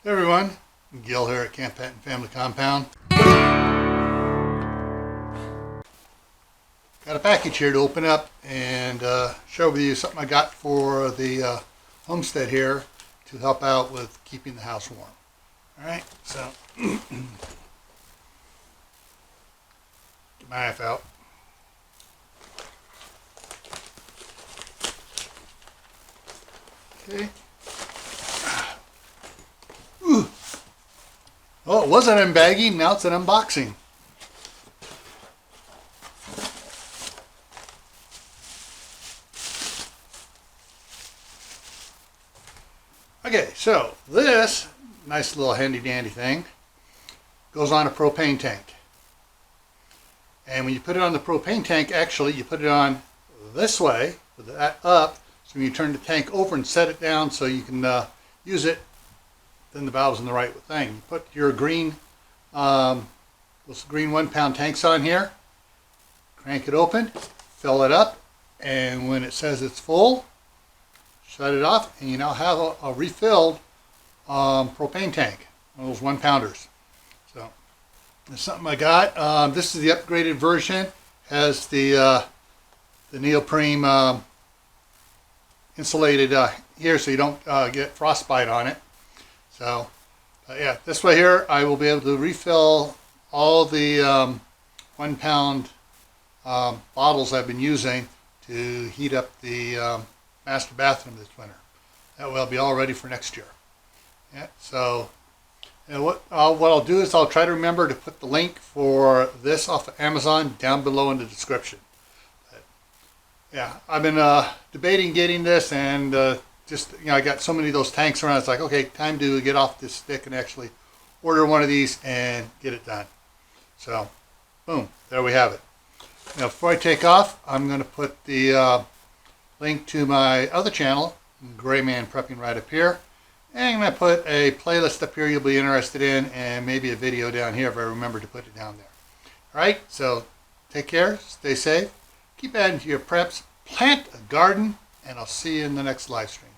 Hey everyone, Gil here at Camppatton Family Compound. Got a package here to open up and share with you something I got for the homestead here to help out with keeping the house warm. Alright, so get my knife out. Okay. Oh, it was an unbagging, now it's an unboxing. Okay, so this nice little handy dandy thing goes on a propane tank. And when you put it on the propane tank, actually you put it on this way, with that up, so when you turn the tank over and set it down so you can use it, then the valve's in the right thing. You put your green, those green 1 pound tanks on here, crank it open, fill it up, and when it says it's full, shut it off, and you now have a refilled propane tank, one of those 1 pounders. So that's something I got. This is the upgraded version. Has the neoprene insulated here, so you don't get frostbite on it. So yeah, this way here I will be able to refill all the 1 pound bottles I've been using to heat up the master bathroom this winter. That way I'll be all ready for next year. Yeah, so and what I'll do is I'll try to remember to put the link for this off of Amazon down below in the description. But, yeah, I've been debating getting this, and just, you know, I got so many of those tanks around. It's like, okay, time to get off this stick and actually order one of these and get it done. So, boom, there we have it. Now, before I take off, I'm going to put the link to my other channel, Gray Man Prepping, right up here. And I'm going to put a playlist up here you'll be interested in, and maybe a video down here if I remember to put it down there. All right, so take care, stay safe, keep adding to your preps, plant a garden, and I'll see you in the next live stream.